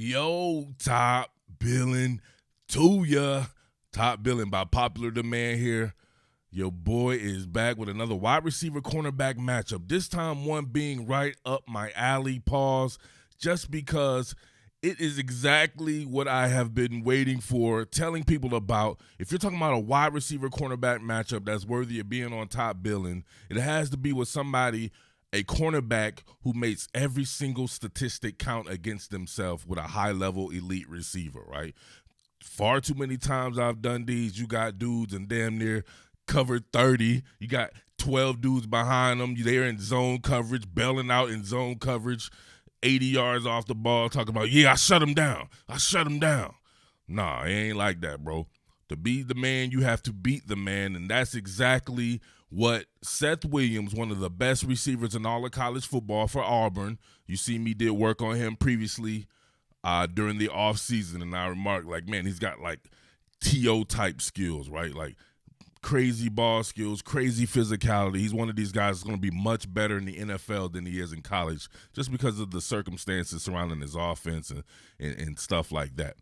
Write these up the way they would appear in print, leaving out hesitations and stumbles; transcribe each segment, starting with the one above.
Yo, top billing to ya. Top billing by popular demand here. Your boy is back with another wide receiver cornerback matchup. This time one being right up my alley, pause, just because it is exactly what I have been waiting for, telling people about. If you're talking about a wide receiver cornerback matchup that's worthy of being on top billing, it has to be with somebody, a cornerback who makes every single statistic count against themselves with a high-level elite receiver, right? Far too many times I've done these. You got dudes and damn near covered 30. You got 12 dudes behind them. They're in zone coverage, bailing out in zone coverage, 80 yards off the ball, talking about, yeah, I shut him down. I shut him down. Nah, it ain't like that, bro. To be the man, you have to beat the man, and that's exactly what Seth Williams, one of the best receivers in all of college football for Auburn. You see me did work on him previously during the offseason, and I remarked, like, man, he's got, like, T.O.-type skills, right? Like, crazy ball skills, crazy physicality. He's one of these guys that's going to be much better in the NFL than he is in college just because of the circumstances surrounding his offense and stuff like that.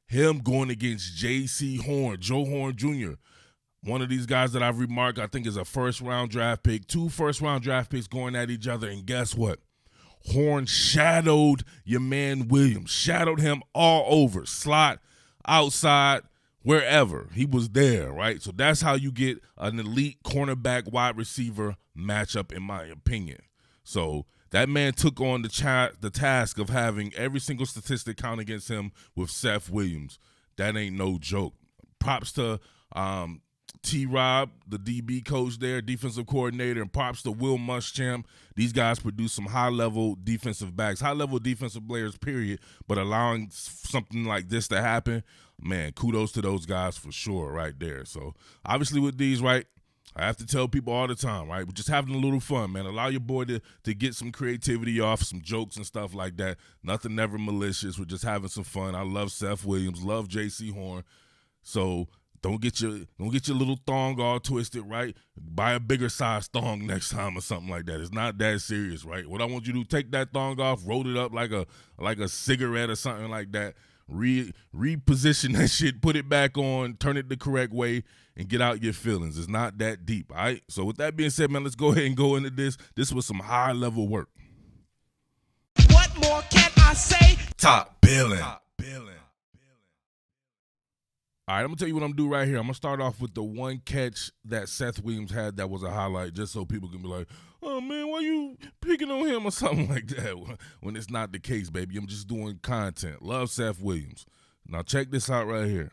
Him going against Jaycee Horn, Joe Horn Jr., one of these guys that I've remarked I think is a first-round draft pick, 2 first-round draft picks going at each other, and guess what? Horn shadowed your man Williams, shadowed him all over, slot, outside, wherever. He was there, right? So that's how you get an elite cornerback wide receiver matchup, in my opinion. So that man took on the task of having every single statistic count against him with Seth Williams. That ain't no joke. Props to T-Rob, the DB coach there, defensive coordinator, and props to Will Muschamp. These guys produce some high-level defensive backs, high-level defensive players, period, but allowing something like this to happen, man, kudos to those guys for sure right there. So, obviously with these, right, I have to tell people all the time, right, we're just having a little fun, man. Allow your boy to get some creativity off, some jokes and stuff like that. Nothing ever malicious. We're just having some fun. I love Seth Williams, love Jaycee Horn. So, Don't get your little thong all twisted, right? Buy a bigger size thong next time or something like that. It's not that serious, right? What I want you to do, take that thong off, roll it up like a cigarette or something like that. Reposition that shit, put it back on, turn it the correct way, and get out your feelings. It's not that deep, all right? So with that being said, man, let's go ahead and go into this. This was some high-level work. What more can I say? Top billing. All right, I'm going to tell you what I'm going to do right here. I'm going to start off with the one catch that Seth Williams had that was a highlight, just so people can be like, oh, man, why you picking on him or something like that, when it's not the case, baby. I'm just doing content. Love Seth Williams. Now, check this out right here.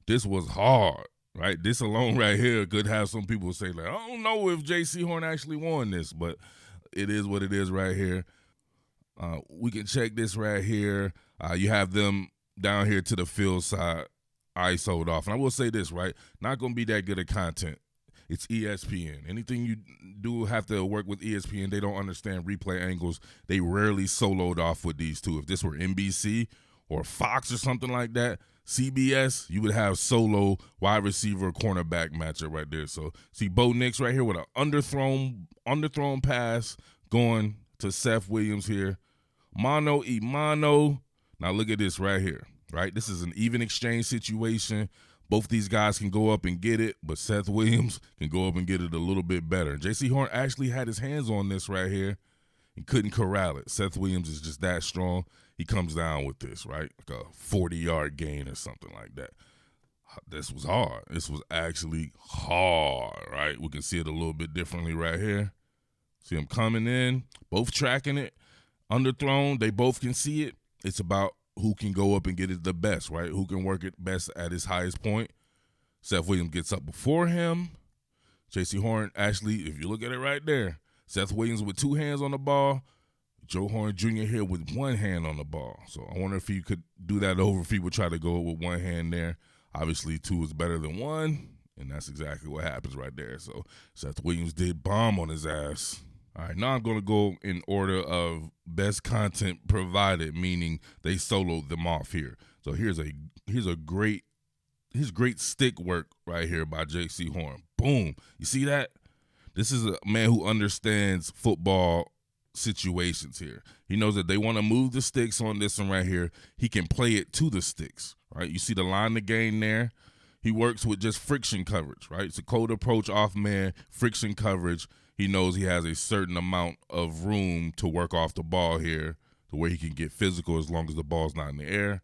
This was hard, right? This alone right here could have some people say, like, I don't know if Jaycee Horn actually won this, but it is what it is right here. We can check this right here. You have them down here to the field side. ISO'd off. And I will say this, right? Not going to be that good at content. It's ESPN. Anything you do have to work with ESPN, they don't understand replay angles. They rarely soloed off with these two. If this were NBC or Fox or something like that, CBS, you would have solo wide receiver cornerback matchup right there. So see Bo Nix right here with an underthrown pass going to Seth Williams here. Mano y mano. Now look at this right here. Right, this is an even exchange situation. Both these guys can go up and get it, but Seth Williams can go up and get it a little bit better. Jaycee Horn actually had his hands on this right here and couldn't corral it. Seth Williams is just that strong. He comes down with this, right, like a 40-yard gain or something like that. This was hard. This was actually hard, right? We can see it a little bit differently right here. See him coming in, both tracking it, underthrown. They both can see it. It's about who can go up and get it the best, right? Who can work it best at his highest point. Seth Williams gets up before him. Jaycee Horn, actually, if you look at it right there, Seth Williams with 2 hands on the ball, Joe Horn Jr. here with 1 hand on the ball. So I wonder if he could do that over, if he would try to go with 1 hand there. Obviously, 2 is better than 1, and that's exactly what happens right there. So Seth Williams did bomb on his ass. All right, now I'm going to go in order of best content provided, meaning they soloed them off here. So here's great stick work right here by Jaycee Horn. Boom. You see that? This is a man who understands football situations here. He knows that they want to move the sticks on this one right here. He can play it to the sticks, right? You see the line to gain there. He works with just friction coverage, right? It's a cold approach off man, friction coverage. He knows he has a certain amount of room to work off the ball here to where he can get physical as long as the ball's not in the air.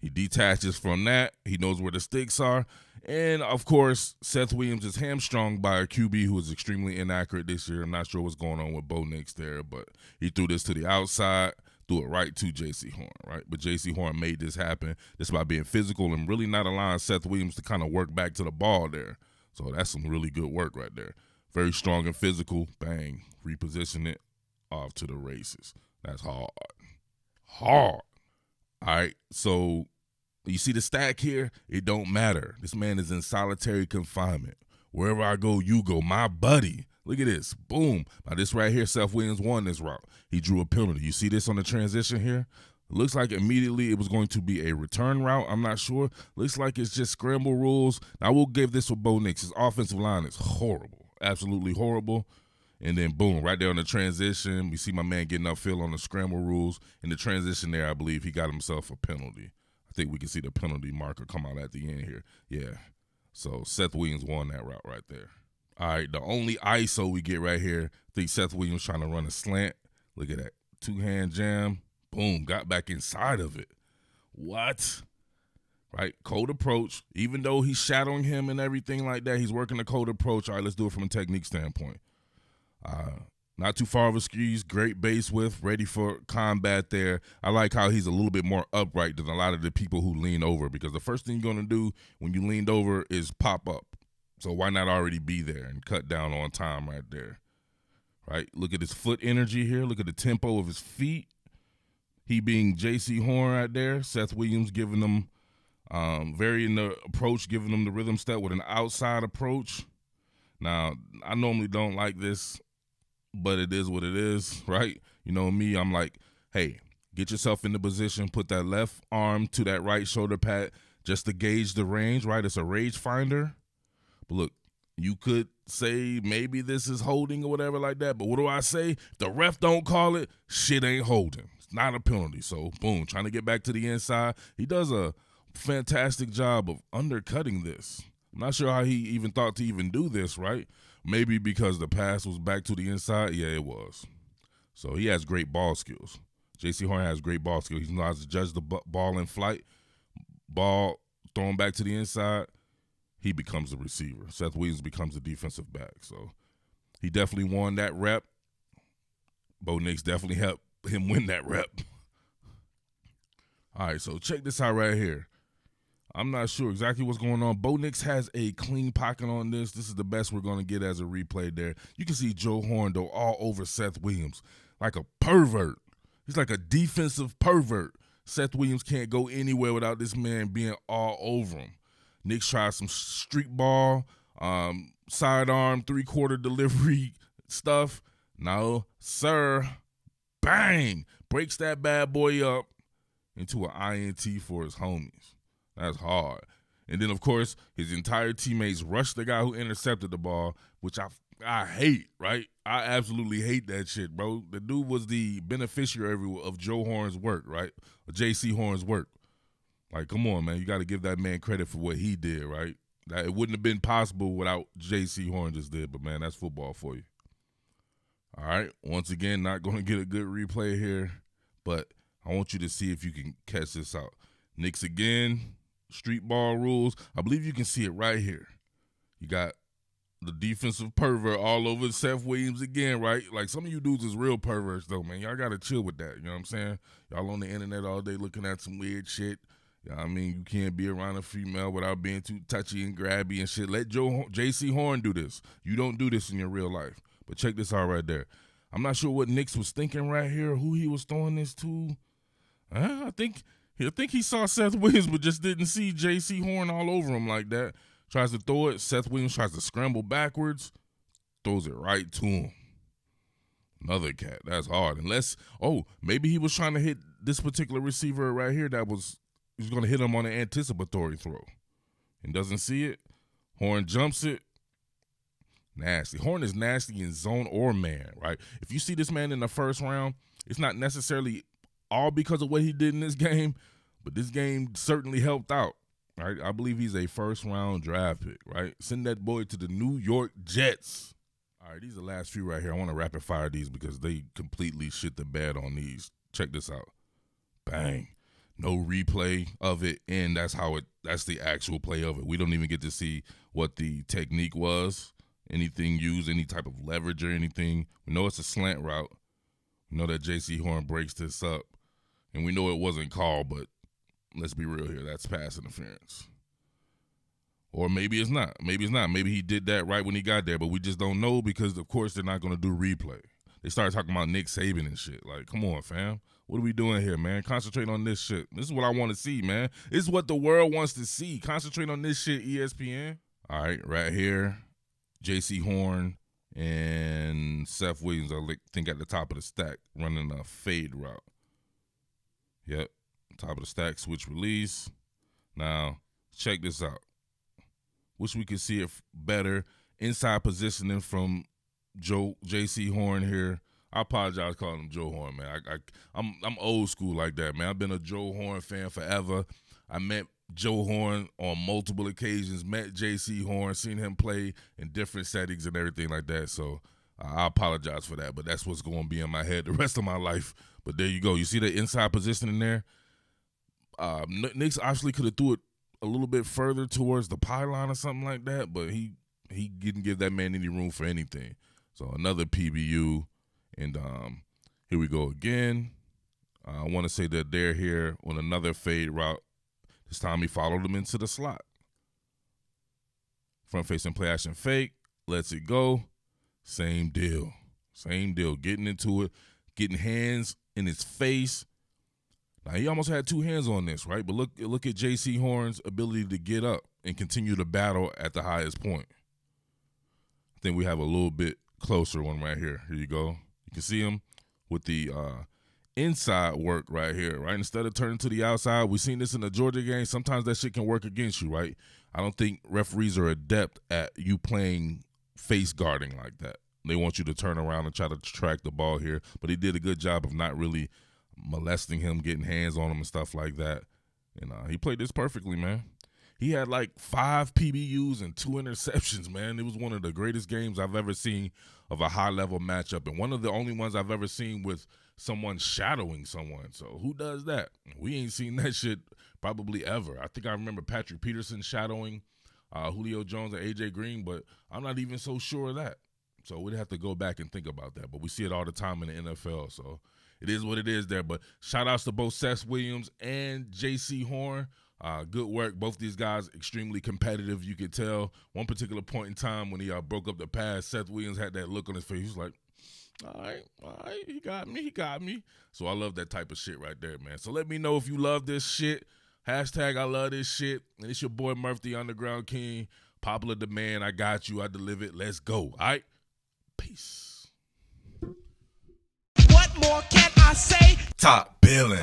He detaches from that. He knows where the sticks are. And, of course, Seth Williams is hamstrung by a QB who is extremely inaccurate this year. I'm not sure what's going on with Bo Nix there, but he threw this to the outside, threw it right to Jaycee Horn, right? But Jaycee Horn made this happen just by being physical and really not allowing Seth Williams to kind of work back to the ball there. So that's some really good work right there. Very strong and physical. Bang. Reposition it off to the races. That's hard. Hard. All right, so you see the stack here? It don't matter. This man is in solitary confinement. Wherever I go, you go. My buddy. Look at this. Boom. Now, this right here, Seth Williams won this route. He drew a penalty. You see this on the transition here? It looks like immediately it was going to be a return route. I'm not sure. Looks like it's just scramble rules. Now, we'll give this with Bo Nix. His offensive line is horrible. Absolutely horrible. And then, boom, right there on the transition, we see my man getting upfield on the scramble rules. In the transition there, I believe he got himself a penalty. I think we can see the penalty marker come out at the end here. Yeah. So Seth Williams won that route right there. All right, the only ISO we get right here, I think Seth Williams trying to run a slant. Look at that. Two-hand jam. Boom, got back inside of it. What? Right, cold approach. Even though he's shadowing him and everything like that, he's working a cold approach. All right, let's do it from a technique standpoint. Not too far of a squeeze, great base width, ready for combat there. I like how he's a little bit more upright than a lot of the people who lean over, because the first thing you're going to do when you leaned over is pop up. So why not already be there and cut down on time right there? Right, look at his foot energy here. Look at the tempo of his feet. He being Jaycee Horn right there. Seth Williams giving them varying the approach, giving them the rhythm step with an outside approach. Now, I normally don't like this, but it is what it is, right? You know me, I'm like, hey, get yourself in the position, put that left arm to that right shoulder pad just to gauge the range, right? It's a range finder. But look, you could say maybe this is holding or whatever like that, but what do I say? If the ref don't call it, shit ain't holding. It's not a penalty. So, boom, trying to get back to the inside. He does a fantastic job of undercutting this. I'm not sure how he even thought to even do this, right? Maybe because the pass was back to the inside. Yeah, it was. So he has great ball skills. Jaycee Horn has great ball skills. He knows how to judge the ball in flight. Ball thrown back to the inside, he becomes the receiver. Seth Williams becomes the defensive back. So he definitely won that rep. Bo Nix definitely helped him win that rep. All right, so check this out right here. I'm not sure exactly what's going on. Bo Nix has a clean pocket on this. This is the best we're going to get as a replay there. You can see Joe Horn, though, all over Seth Williams like a pervert. He's like a defensive pervert. Seth Williams can't go anywhere without this man being all over him. Nix tries some street ball, sidearm, three-quarter delivery stuff. No, sir. Bang! Breaks that bad boy up into an INT for his homies. That's hard. And then, of course, his entire teammates rush the guy who intercepted the ball, which I hate, right? I absolutely hate that shit, bro. The dude was the beneficiary of Joe Horn's work, right? Or Jaycee Horn's work. Like, come on, man. You got to give that man credit for what he did, right? That it wouldn't have been possible without Jaycee Horn just did, but, man, that's football for you. All right. Once again, not going to get a good replay here, but I want you to see if you can catch this out. Nix again. Street ball rules. I believe you can see it right here. You got the defensive pervert all over Seth Williams again, right? Like, some of you dudes is real perverts, though, man. Y'all got to chill with that. You know what I'm saying? Y'all on the internet all day looking at some weird shit. You know what I mean? You can't be around a female without being too touchy and grabby and shit. Let Jaycee Horn do this. You don't do this in your real life. But check this out right there. I'm not sure what Nix was thinking right here, who he was throwing this to. I think he saw Seth Williams, but just didn't see Jaycee Horn all over him like that. Tries to throw it. Seth Williams tries to scramble backwards. Throws it right to him. Another cat. That's hard. Maybe he was trying to hit this particular receiver right here he's going to hit him on an anticipatory throw. And doesn't see it. Horn jumps it. Nasty. Horn is nasty in zone or man, right? If you see this man in the first round, it's not necessarily all because of what he did in this game, but this game certainly helped out, right? I believe he's a first-round draft pick, right? Send that boy to the New York Jets. All right, these are the last few right here. I want to rapid-fire these because they completely shit the bed on these. Check this out. Bang. No replay of it, and that's the actual play of it. We don't even get to see what the technique was, anything used, any type of leverage or anything. We know it's a slant route. We know that Jaycee Horn breaks this up, and we know it wasn't called, but let's be real here. That's pass interference. Or maybe it's not. Maybe it's not. Maybe he did that right when he got there, but we just don't know because, of course, they're not going to do replay. They started talking about Nick Saban and shit. Like, come on, fam. What are we doing here, man? Concentrate on this shit. This is what I want to see, man. This is what the world wants to see. Concentrate on this shit, ESPN. All right, right here, Jaycee Horn and Seth Williams, I think at the top of the stack, running a fade route. Yep, top of the stack, switch release. Now, check this out. Wish we could see it better. Inside positioning from Jaycee Horn here. I apologize calling him Joe Horn, man. I'm old school like that, man. I've been a Joe Horn fan forever. I met Joe Horn on multiple occasions, met Jaycee Horn, seen him play in different settings and everything like that. So I apologize for that, but that's what's going to be in my head the rest of my life. But there you go. You see the inside positioning there? Knicks obviously could have threw it a little bit further towards the pylon or something like that, but he didn't give that man any room for anything. So another PBU, and here we go again. I want to say that they're here on another fade route. This time he followed him into the slot. Front facing play action fake, lets it go. Same deal. Same deal. Getting into it, getting hands in his face. Now, he almost had two hands on this, right? But look at Jaycee Horn's ability to get up and continue to battle at the highest point. I think we have a little bit closer one right here. Here you go. You can see him with the inside work right here, right? Instead of turning to the outside, we've seen this in the Georgia game. Sometimes that shit can work against you, right? I don't think referees are adept at you playing face guarding like that. They want you to turn around and try to track the ball here. But he did a good job of not really molesting him, getting hands on him and stuff like that. And he played this perfectly, man. He had like 5 PBUs and 2 interceptions, man. It was one of the greatest games I've ever seen of a high-level matchup, and one of the only ones I've ever seen with someone shadowing someone. So who does that? We ain't seen that shit probably ever. I think I remember Patrick Peterson shadowing Julio Jones and A.J. Green, but I'm not even so sure of that. So we'd have to go back and think about that. But we see it all the time in the NFL, so it is what it is there. But shout-outs to both Seth Williams and Jaycee Horn. Good work. Both these guys extremely competitive. You could tell one particular point in time when he broke up the pass, Seth Williams had that look on his face. He was like, all right, he got me. So I love that type of shit right there, man. So let me know if you love this shit. Hashtag I love this shit. And it's your boy Murf, the Underground King. Popular demand. I got you. I delivered. Let's go. All right? Peace. What more can I say? Top Billin.